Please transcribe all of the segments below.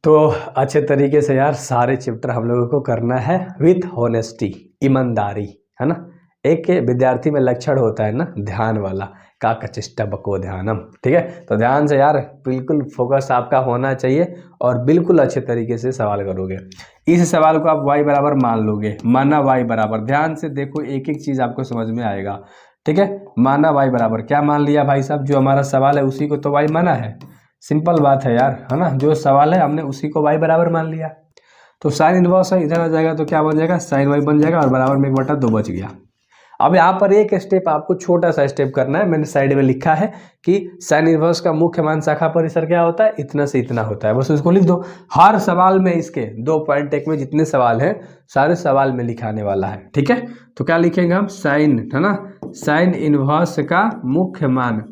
तो अच्छे तरीके से यार सारे चैप्टर हम लोगों को करना है विथ होनेस्टी, ईमानदारी, है ना। एक विद्यार्थी में लक्षण होता है ना ध्यान वाला, का कचिष्ट बको ध्यानम, ठीक है। तो ध्यान से यार बिल्कुल फोकस आपका होना चाहिए और बिल्कुल अच्छे तरीके से सवाल करोगे। इस सवाल को आप y बराबर मान लोगे, माना y बराबर, ध्यान से देखो एक एक चीज आपको समझ में आएगा, ठीक है। माना y बराबर क्या मान लिया भाई साहब, जो हमारा सवाल है उसी को तो y माना है, सिंपल बात है यार, है ना। जो सवाल है हमने उसी को y बराबर मान लिया। तो साइन इनवर्स है, इधर आ जाएगा तो क्या बन जाएगा, साइन y बन जाएगा और बराबर में 1/2 बच गया। अब यहाँ पर एक स्टेप आपको छोटा सा स्टेप करना है, मैंने साइड में लिखा है कि साइन इनवर्स का मुख्य मान शाखा परिसर क्या होता है, इतना से इतना होता है, बस उसको लिख दो। हर सवाल में इसके 2.1 में जितने सवाल हैं सारे सवाल में लिखाने वाला है, ठीक है। तो क्या लिखेंगे हम, साइन, है ना, साइन इनवर्स का मुख्य मान,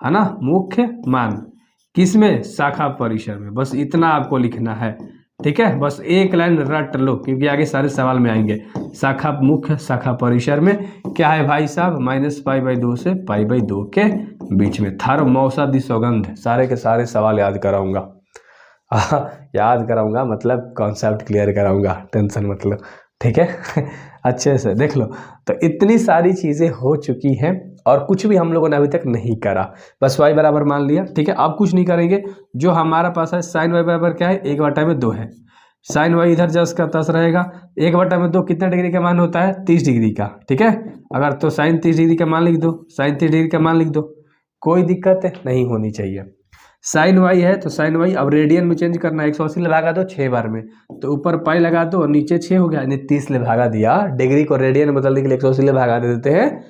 है ना, मुख्य मान किसमें, शाखा परिसर में, बस इतना आपको लिखना है, ठीक है। बस एक लाइन रट लो क्योंकि आगे सारे सवाल में आएंगे। शाखा मुख्य शाखा परिसर में क्या है भाई साहब, -π/2 से π/2 के बीच में। थर्म मौसदी सौगंध, सारे के सारे सवाल याद कराऊंगा याद कराऊंगा मतलब कॉन्सेप्ट क्लियर कराऊंगा, टेंशन मतलब, ठीक है अच्छे से देख लो। तो इतनी सारी चीज़ें हो चुकी हैं और कुछ भी हम लोगों ने अभी तक नहीं करा, बस y बराबर मान लिया, ठीक है। अब कुछ नहीं करेंगे, जो हमारा पास है साइन y बराबर क्या है, 1/2 है। साइन y इधर जस का तस रहेगा, 1/2 कितने डिग्री का मान होता है, 30 डिग्री का, ठीक है। अगर तो साइन 30 डिग्री का मान लिख दो, साइन 30 डिग्री का मान लिख दो, कोई दिक्कत नहीं होनी चाहिए। साइन y है तो साइन y अब रेडियन में चेंज करना है, 180 ले भागा दो 6 बार में, तो ऊपर पाई लगा दो और नीचे 6 हो गया, यानी 30 ले भागा दिया। डिग्री को रेडियन में बदलने के लिए 180 ले भागा दे देते हैं,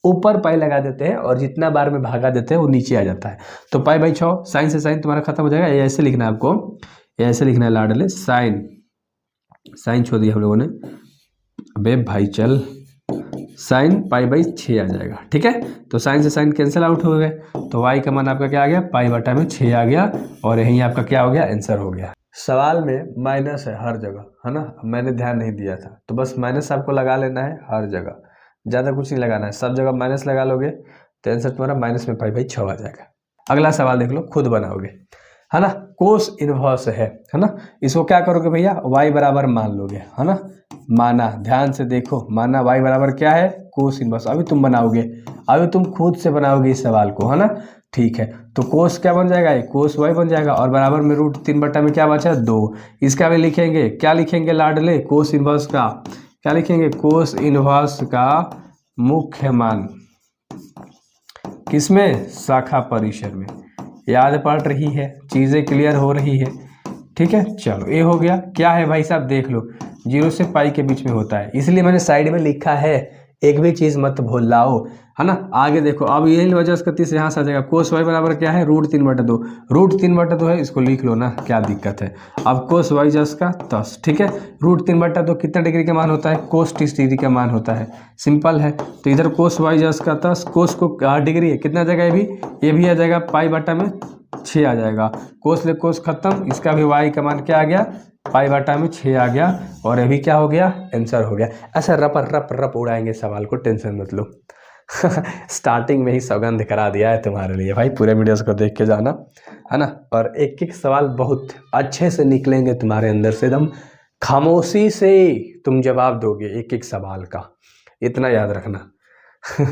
ऊपर पाई लगा देते हैं और जितना बार में भागा देते हैं वो नीचे आ जाता है। तो π/6, साइन से साइन तुम्हारा खत्म हो जाएगा, ये ऐसे लिखना है आपको, ये ऐसे लिखना है लाडले, साइन, साइन छोड़ दिया हम लोगों ने, अबे भाई चल, साइन π/6 आ जाएगा, ठीक है। तो साइन से साइन कैंसिल आउट हो गए, तो y का मान आपका क्या आ गया, π/6 आ गया और यही आपका क्या हो गया, आंसर हो गया। सवाल में माइनस है हर जगह, है ना, मैंने ध्यान नहीं दिया था, तो बस माइनस आपको लगा लेना है हर जगह, ज़्यादा कुछ नहीं लगाना है, सब जगह माइनस लगा लोगे तो आंसर तुम्हारा माइनस में π/6 आ जाएगा। अगला सवाल देख लो, खुद बनाओगे, है ना। कोस इनवर्स है ना, इसको क्या करोगे भैया, y बराबर मान लोगे, है ना, माना, ध्यान से देखो, माना y बराबर क्या है, कोस इनवर्स। अभी तुम बनाओगे, अभी तुम खुद से बनाओगे इस सवाल को, है ना, ठीक है। तो कोस क्या बन जाएगा, कोस y बन जाएगा और बराबर में √3 में क्या बचा, 2। इसका भी लिखेंगे, क्या लिखेंगे लाडले, कोस इनवर्स का क्या लिखेंगे, कोस इनवर्स का मुख्य मान किसमें, शाखा परिसर में। याद पड़ रही है, चीज़ें क्लियर हो रही है, ठीक है। चलो ये हो गया, क्या है भाई साहब देख लो, 0 से π के बीच में होता है, इसलिए मैंने साइड में लिखा है, एक भी चीज़ मत भूल लाओ, है ना। आगे देखो, अब यही वजह से यहाँ से आ जाएगा, कोस y बराबर क्या है, √3/2, √3/2 है, इसको लिख लो ना, क्या दिक्कत है। अब कोस y जस का तस, ठीक है, √3/2 कितना डिग्री का मान होता है, कोस 30 डिग्री का मान होता है, सिंपल है। तो इधर कोस y जस का तस, कोस को 8 डिग्री है, कितना आ जाएगा, ये भी आ जाएगा π/6 आ जाएगा, कोस ले कोस खत्म, इसका भी y का मान क्या आ गया, π/6 आ गया और अभी क्या हो गया, आंसर हो गया। ऐसा रप उड़ाएंगे सवाल को, टेंशन मत लो स्टार्टिंग में ही सौगंध करा दिया है तुम्हारे लिए भाई, पूरे वीडियोस को देख के जाना, है ना। और एक एक सवाल बहुत अच्छे से निकलेंगे तुम्हारे अंदर से, एकदम खामोशी से तुम जवाब दोगे एक एक सवाल का, इतना याद रखना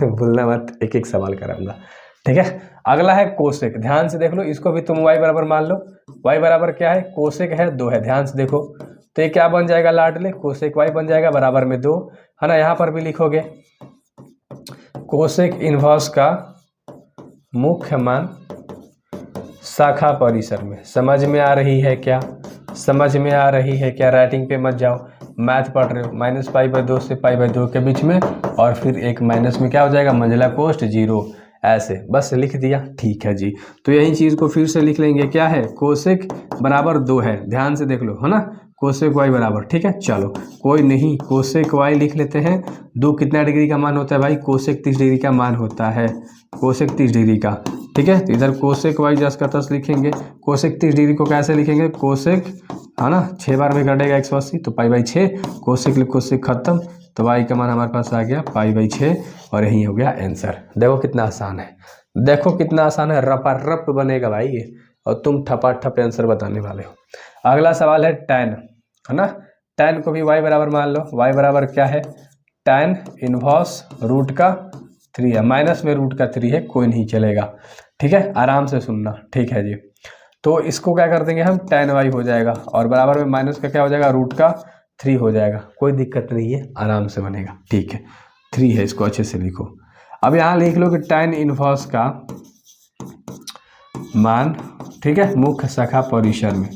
भूलना मत, एक एक सवाल कराऊंगा, ठीक है। अगला है कोसेक, ध्यान से देख लो, इसको भी तुम y बराबर मान लो, y बराबर क्या है, कोसेक है 2 है, ध्यान से देखो, तो ये क्या बन जाएगा लाडले, कोसेक y बन जाएगा बराबर में 2, है ना। यहाँ पर भी लिखोगे कोसेक इनवर्स का मुख्य मान शाखा परिसर में। समझ में आ रही है क्या, समझ में आ रही है क्या, राइटिंग पे मत जाओ, मैथ पढ़ रहे हो, -π/2 से π/2 के बीच में और फिर एक माइनस में क्या हो जाएगा, मंझला कोष्ठ 0, ऐसे बस लिख दिया, ठीक है जी। तो यही चीज़ को फिर से लिख लेंगे, क्या है, कोसेक बराबर 2 है, ध्यान से देख लो, है ना, कोसेक y बराबर, ठीक है। चलो कोई नहीं, कोसेक y लिख लेते हैं, 2 कितना डिग्री का मान होता है भाई, कोसेक 30 डिग्री का मान होता है, कोसेक 30 डिग्री का, ठीक है। तो इधर कोसेक y जस का तस लिखेंगे, कोसेक 30 डिग्री को कैसे लिखेंगे, कोसेक, है ना, 6 बार में कटेगा 180, तो π/6, कोसेक कोसेक खत्म, तो y का मान हमारे पास आ गया π/6 और यही हो गया आंसर। देखो कितना आसान है, देखो कितना आसान है, रप बनेगा भाई ये, और तुम ठपाठप आंसर बताने वाले हो। अगला सवाल है tan, है ना। tan को भी y बराबर मान लो। y बराबर क्या है, tan इनवर्स रूट का 3 है, माइनस में रूट का 3 है, कोई नहीं चलेगा, ठीक है, आराम से सुनना, ठीक है जी। तो इसको क्या कर देंगे हम, tan y हो जाएगा और बराबर में माइनस का क्या हो जाएगा, रूट का 3 हो जाएगा, कोई दिक्कत नहीं है, आराम से बनेगा, ठीक है। 3 है, इसको अच्छे से लिखो। अब यहाँ लिख लो कि tan इनवर्स का मान, ठीक है, मुख्य शाखा परिसर में,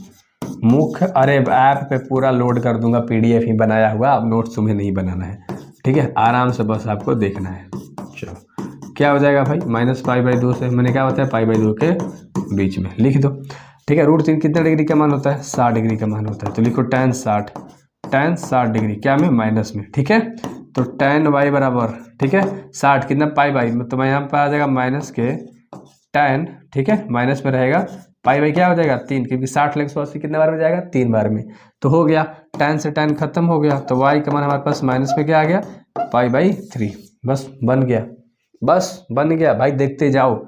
मुख्य, अरे ऐप पे पूरा लोड कर दूंगा, पीडीएफ ही बनाया हुआ, अब नोट्स तुम्हें नहीं बनाना है, ठीक है, आराम से बस आपको देखना है। चलो क्या हो जाएगा भाई, -π/2 से मैंने क्या होता है π/2 के बीच में लिख दो, ठीक है। √3 कितने डिग्री का मान होता है, 60 डिग्री का मान होता है, तो लिखो tan 60 डिग्री, क्या में, माइनस में, ठीक है। तो tan y बराबर, ठीक है, 60 कितना π/, तो मैं यहाँ पर आ जाएगा माइनस के tan, ठीक है, माइनस में रहेगा π/, क्या हो जाएगा 3, क्योंकि 60 लग 180 कितने बार में जाएगा, 3 बार में, तो हो गया tan से tan खत्म हो गया, तो y का मान हमारे पास माइनस में क्या आ गया, π/3, बस बन गया, बस बन गया भाई, देखते जाओ,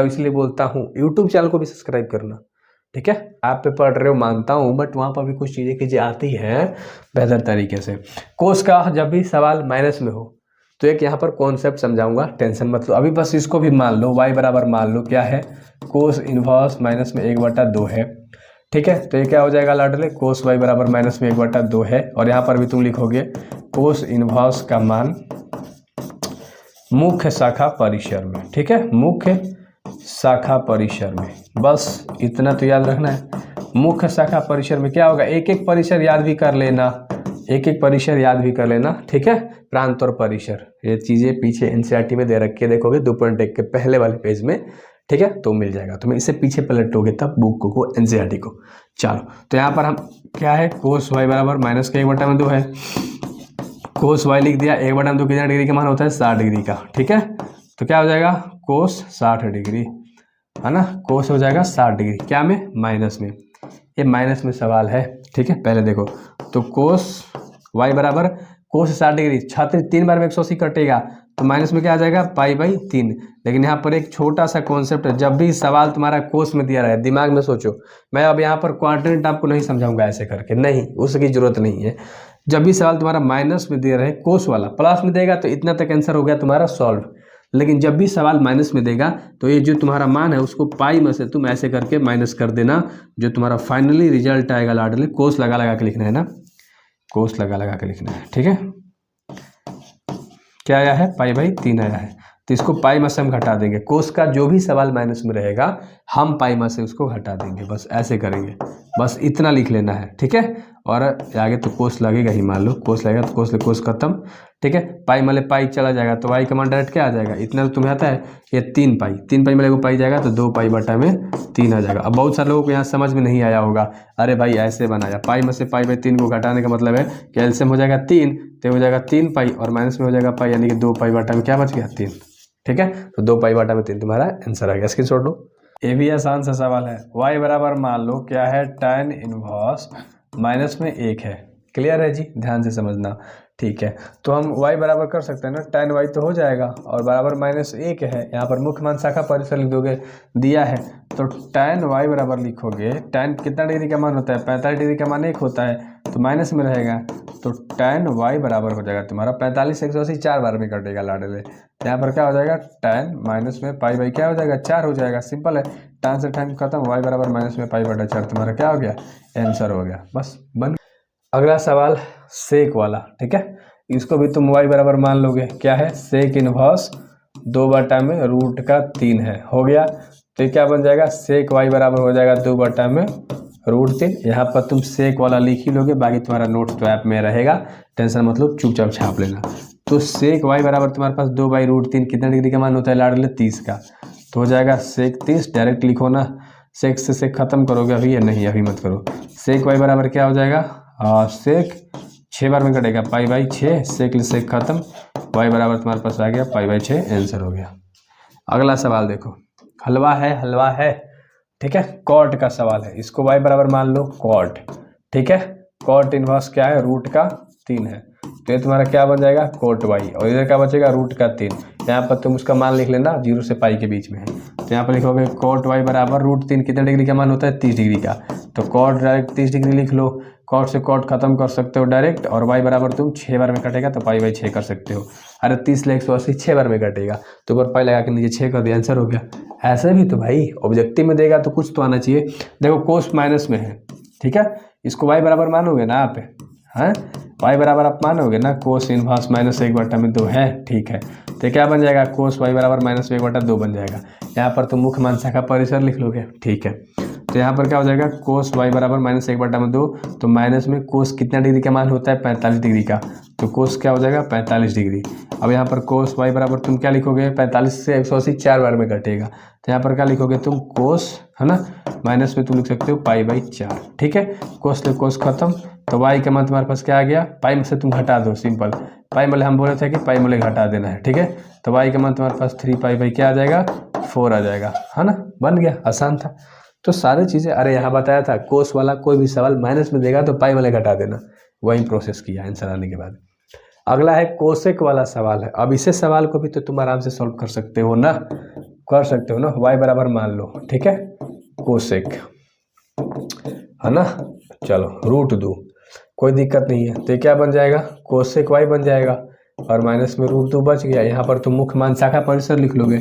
इसलिए बोलता हूँ यूट्यूब चैनल को भी सब्सक्राइब करना, ठीक है। आप पे पढ़ रहे हो मानता हूँ, बट वहाँ पर भी कुछ चीज़ें की आती हैं बेहतर तरीके से। कोस का जब भी सवाल माइनस में हो तो एक यहाँ पर कॉन्सेप्ट समझाऊंगा, टेंशन मत लो, अभी बस इसको भी मान लो, y बराबर मान लो क्या है, कोस इनवर्स माइनस में 1/2 है, ठीक है। तो ये क्या हो जाएगा लाडले, कोस y बराबर माइनस में 1/2 है, और यहाँ पर भी तुम लिखोगे कोस इनवर्स का मान मुख्य शाखा परिसर में, ठीक है, मुख्य शाखा परिसर में, बस इतना तो याद रखना है। मुख्य शाखा परिसर में क्या होगा, एक एक परिसर याद भी कर लेना, ठीक है। प्रांत और परिसर, ये चीज़ें पीछे एनसीईआरटी में दे रखी है, देखोगे 2.1 के पहले वाले पेज में, ठीक है, तो मिल जाएगा तुम्हें, इससे पीछे पलटोगे तब बुक को एनसीईआरटी को। चलो तो यहाँ पर हम क्या है, कोस y बराबर माइनस का 1/2 है, कोस y लिख दिया, 1/2 कितना डिग्री का मान होता है, 60 डिग्री का, ठीक है। तो क्या हो जाएगा, कोस 60 डिग्री, है ना, कोस हो जाएगा 60 डिग्री, क्या में, माइनस में, ये माइनस में सवाल है, ठीक है। पहले देखो, तो कोस y बराबर कोस 60 डिग्री, 3 बार में 180 कटेगा, तो माइनस में क्या आ जाएगा, π/3। लेकिन यहाँ पर एक छोटा सा कॉन्सेप्ट है, जब भी सवाल तुम्हारा कोस में दिया रहे, दिमाग में सोचो, मैं अब यहाँ पर क्वाड्रेंट आपको नहीं समझाऊंगा ऐसे करके, नहीं, उसकी जरूरत नहीं है। जब भी सवाल तुम्हारा माइनस में दिया रहे कोस वाला, प्लस में देगा तो इतना तक आंसर हो गया तुम्हारा सॉल्व, लेकिन जब भी सवाल माइनस में देगा तो ये जो तुम्हारा मान है उसको पाई में से तुम ऐसे करके माइनस कर देना, जो तुम्हारा फाइनली रिजल्ट आएगा लाडले, कोस लगा लगा के लिखना है ना, कोस लगा लगा के लिखना है, ठीक है। क्या आया है, π/3 आया है, तो इसको पाई में से हम घटा देंगे, कोस का जो भी सवाल माइनस में रहेगा हम पाई में से उसको घटा देंगे, बस ऐसे करेंगे, बस इतना लिख लेना है, ठीक है। और आगे तो कोस लगेगा ही, मान लो कोस लगेगा तो कोस ले कोस खत्म, ठीक है। पाई मले पाई चला जाएगा तो y का मान डायरेक्ट क्या आ जाएगा, इतना तो तुम्हें आता है, ये 3 पाई मले को पाई जाएगा तो 2π/3 आ जाएगा। अब बहुत सारे लोगों को यहाँ समझ में नहीं आया होगा, अरे भाई ऐसे बनाया, पाई में से π/3 को घटाने का मतलब है कि एलसीएम हो जाएगा 3, तो हो जाएगा 3π और माइनस में हो जाएगा पाई, यानी कि 2π/में क्या बच गया, 3, ठीक है। तो 2π/3 तुम्हारा आंसर आ गया, स्क्रीनशॉट लो। ये भी आसान सा सवाल है, y बराबर मान लो क्या है, tan इनवर्स माइनस में 1 है, क्लियर है जी, ध्यान से समझना, ठीक है। तो हम y बराबर कर सकते हैं ना, tan y तो हो जाएगा, और बराबर -1 है, यहाँ पर मुख्य मान शाखा परिसर लिख दोगे, दिया है, तो tan y बराबर लिखोगे, tan कितना डिग्री का मान होता है, 45 डिग्री का मान 1 होता है, तो माइनस में रहेगा, तो tan y बराबर हो जाएगा तुम्हारा 45 से 180 4 बार में कटेगा लाडले, यहाँ पर क्या हो जाएगा, tan माइनस में π/, क्या हो जाएगा, 4 हो जाएगा, सिंपल है, tan से tan खत्म, y बराबर माइनस में π/4, तुम्हारा क्या हो गया, आंसर हो गया, बस बन। अगला सवाल सेक वाला, ठीक है, इसको भी तुम y बराबर मान लोगे, क्या है, सेक इनवर्स 2/√3 है, हो गया, तो ये क्या बन जाएगा, सेक y बराबर हो जाएगा 2/√3, यहाँ पर तुम सेक वाला लिख ही लोगे, बाकी तुम्हारा नोट्स तो ऐप में रहेगा, टेंशन मतलब चुपचाप छाप लेना। तो सेक y बराबर तुम्हारे पास 2/√3 कितना डिग्री का मान होता है लाडले, 30 का, तो हो जाएगा सेक 30, डायरेक्ट लिखो ना, सेक से सेक खत्म करोगे अभी या नहीं, अभी मत करो। सेक y बराबर क्या हो जाएगा, सेक 6 बार में कटेगा, π/6, सेक सेक खत्म, y बराबर तुम्हारे पास आ गया π/6, आंसर हो गया। अगला सवाल देखो, हलवा है, ठीक है, कॉट का सवाल है, इसको y बराबर मान लो कॉट, ठीक है, कॉट इनवर्स क्या है, √3 है, तो ये तुम्हारा क्या बन जाएगा, कोट y, और इधर क्या बचेगा, √3, यहाँ पर तुम उसका मान लिख लेना, 0 से पाई के बीच में है। तो यहाँ पर लिखोगे cot y बराबर √3 कितने डिग्री का मान होता है, 30 डिग्री का। तो cot डायरेक्ट 30 डिग्री लिख लो, cot से cot खत्म कर सकते हो डायरेक्ट, और y बराबर तुम 6 बार में कटेगा तो पाई बाई 6 कर सकते हो। अरे 30 ले 180 6 बार में कटेगा, तो ऊपर पाई लगा के नीचे 6 कर दिया, आंसर हो गया। ऐसे भी तो भाई ऑब्जेक्टिव में देगा तो कुछ तो आना चाहिए। देखो कोस माइनस में है, ठीक है, इसको y बराबर मानोगे ना आप, हाँ y बराबर आप मानोगे ना, कोस इनवर्स -1/2 है, ठीक है। तो क्या बन जाएगा, कोस y बराबर -1/2 बन जाएगा। यहाँ पर तो मुख्य मान शाखा परिसर लिख लोगे, ठीक है। तो यहाँ पर क्या हो जाएगा, कोस y बराबर -1/2, तो माइनस में कोस कितना डिग्री का मान होता है, 45 डिग्री का, तो कोस क्या हो जाएगा 45 डिग्री। अब यहाँ पर कोस y बराबर तुम क्या लिखोगे, 45 से 180 4 बार में कटेगा, तो यहाँ पर क्या लिखोगे तुम, कोस, है ना, माइनस में तुम लिख सकते हो पाई बाई 4, ठीक है। कोस ले कोस खत्म, तो y का मान तुम्हारे पास क्या आ गया, पाई में से तुम घटा दो, सिंपल, पाई मले हम बोले थे कि पाई मले घटा देना है, ठीक है। तो y का मान तुम्हारे पास 3 पाई बाई क्या आ जाएगा, 4 आ जाएगा, है ना, बन गया, आसान था। तो सारी चीज़ें, अरे यहाँ बताया था कोस वाला कोई भी सवाल माइनस में देगा तो पाई वाले घटा देना, वही प्रोसेस किया आंसर आने के बाद। अगला है कोसेक वाला सवाल है। अब इसे सवाल को भी तो तुम आराम से सॉल्व कर सकते हो ना, कर सकते हो ना, y बराबर मान लो, ठीक है, कोसेक, है ना, चलो √2, कोई दिक्कत नहीं है। तो क्या बन जाएगा, कोसेक y बन जाएगा, और माइनस में √2 बच गया। यहाँ पर तुम मुख्य मान शाखा परिसर लिख लोगे,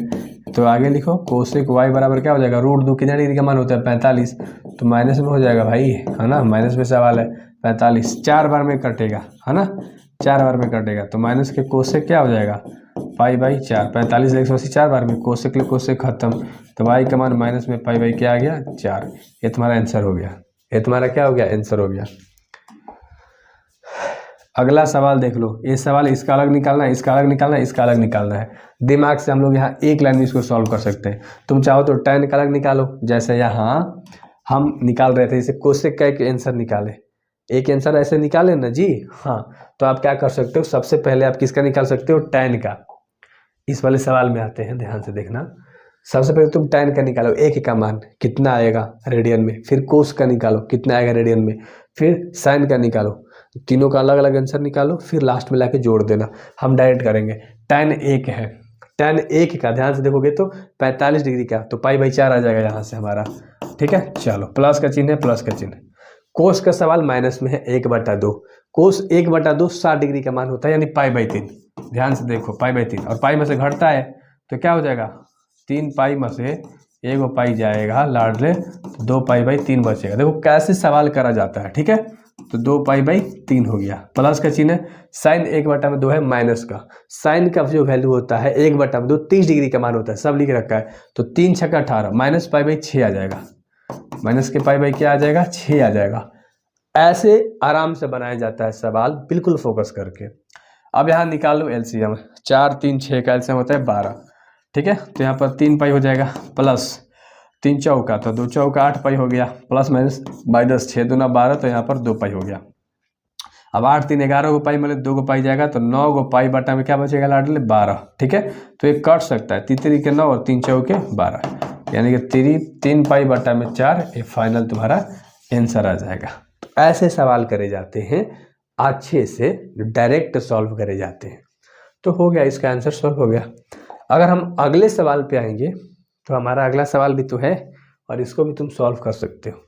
तो आगे लिखो कोसेक y बराबर क्या हो जाएगा, √2 कितना डिग्री का मान होता है, 45, तो माइनस में हो जाएगा भाई, है ना, माइनस में सवाल है, 45 4 बार में कटेगा, है ना, 4 बार में कटेगा, तो माइनस के कोसेक क्या हो जाएगा, पाई बाई 4, 45 ले 180 4 बार में, कोसेक ले कोसेक खत्म, तो y का मान माइनस में पाई बाई क्या आ गया, 4। ये तुम्हारा आंसर हो गया, ये तुम्हारा क्या हो गया, आंसर हो गया। अगला सवाल देख लो, ये सवाल इसका अलग निकालना है, इसका अलग निकालना है, इसका अलग निकालना है। दिमाग से हम लोग यहाँ एक लाइन में इसको सॉल्व कर सकते हैं। तुम चाहो तो tan का अलग निकालो, जैसे यहाँ हम निकाल रहे थे, इसे कोसेक का एक आंसर निकाले, एक आंसर ऐसे निकाले ना जी, हाँ। तो आप क्या कर सकते हो, सबसे पहले आप किसका निकाल सकते हो, tan का। इस वाले सवाल में आते हैं, ध्यान से देखना। सबसे पहले तुम tan का निकालो, एक का मान कितना आएगा रेडियन में, फिर कोस का निकालो कितना आएगा रेडियन में, फिर साइन का निकालो, तीनों का अलग अलग आंसर निकालो, फिर लास्ट में लाके जोड़ देना। हम डायरेक्ट करेंगे, tan 1 है, tan 1 का ध्यान से देखोगे तो 45 डिग्री का, तो पाई बाई 4 आ जाएगा यहाँ से हमारा, ठीक है। चलो प्लस का चिन्ह है, प्लस का चिन्ह। कोस का सवाल माइनस में है, 1/2, कोस 1/2 60 डिग्री का मान होता है, यानी पाई बाई 3। ध्यान से देखो, पाई बाई 3, और पाई में से घटता है तो क्या हो जाएगा, 3 पाई में से 1 पाई जाएगा लाडले, तो 2 पाई बाई 3 बचेगा। देखो कैसे सवाल करा जाता है, ठीक है। तो 2 पाई बाई 3 हो गया, प्लस का चिन्ह है, साइन 1/2 है, माइनस का, साइन का जो वैल्यू होता है 1/2 30 डिग्री का मान होता है, सब लिख रखा है, तो 3 × 18 माइनस पाई बाई 6 आ जाएगा, माइनस के पाई बाई क्या आ जाएगा, 6 आ जाएगा। ऐसे आराम से बनाया जाता है सवाल, बिल्कुल फोकस करके। अब यहाँ निकाल लो एलसीएम, 4 3 6 का एलसीएम होता है 12, ठीक है। तो यहाँ पर 3 पाई हो जाएगा, प्लस 3 चौका, तो 2 चौका 8 पाई हो गया, प्लस माइनस बाई 10, 6 दूना 12, तो यहाँ पर 2 पाई हो गया। अब 8 3 11 को पाई मतलब 2 को पाई जाएगा, तो 9 को पाई बटा में क्या बचेगा लाडले, 12, ठीक है। तो ये कट सकता है, 3 के 9 और 3 चौके 12, यानी कि 3 पाई बटा में 4, ये फाइनल तुम्हारा आंसर आ जाएगा। तो ऐसे सवाल करे जाते हैं, अच्छे से डायरेक्ट सॉल्व करे जाते हैं। तो हो गया, इसका आंसर सॉल्व हो गया। अगर हम अगले सवाल पे आएंगे, तो हमारा अगला सवाल भी तो है, और इसको भी तुम सॉल्व कर सकते हो।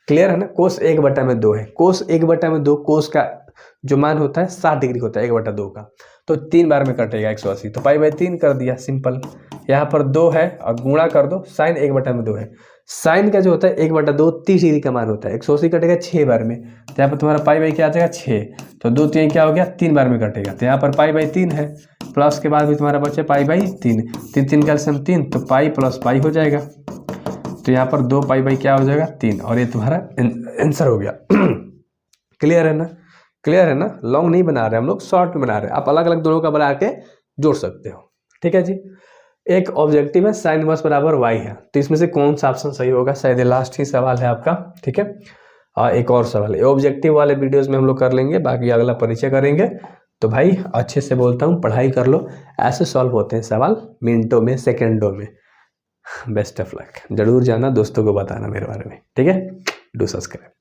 क्लियर है ना, कोस 1/2 है, कोस 1/2, कोस का जो मान होता है 60 डिग्री होता है 1/2 का, तो 3 बार में कटेगा 180, तो पाई बाई 3 कर दिया, सिंपल। यहाँ पर 2 है और गुणा कर दो, साइन 1/2 है, साइन का जो होता है 1/2 30 डिग्री का मान होता है, 180 कटेगा 6 बार में, तो यहाँ पर तुम्हारा पाई बाई क्या आ जाएगा 6, तो 2 3 क्या हो गया 3 बार में कटेगा, तो यहाँ पर पाई बाई 3 है, प्लस के बाद भी तुम्हारा बचे पाई बाई 3, 3 का एलसीएम 3, तो पाई प्लस पाई हो जाएगा, तो यहाँ पर 2 पाई बाई क्या हो जाएगा 3, और ये तुम्हारा आंसर हो गया। क्लियर है ना, क्लियर है ना, लॉन्ग नहीं बना रहे हम लोग, शॉर्ट में बना रहे हैं, आप अलग अलग दोनों का बना के जोड़ सकते हो, ठीक है जी। एक ऑब्जेक्टिव है साइन इनवर्स बराबर y है, तो इसमें से कौन सा ऑप्शन सही होगा, शायद लास्ट ही सवाल है आपका, ठीक है। और एक और सवाल है, ऑब्जेक्टिव वाले वीडियोस में हम लोग कर लेंगे, बाकी अगला परिचय करेंगे। तो भाई अच्छे से बोलता हूँ, पढ़ाई कर लो, ऐसे सॉल्व होते हैं सवाल, मिनटों में, सेकेंडों में। बेस्ट ऑफ लक, जरूर जाना, दोस्तों को बताना मेरे बारे में, ठीक है। Do subscribe.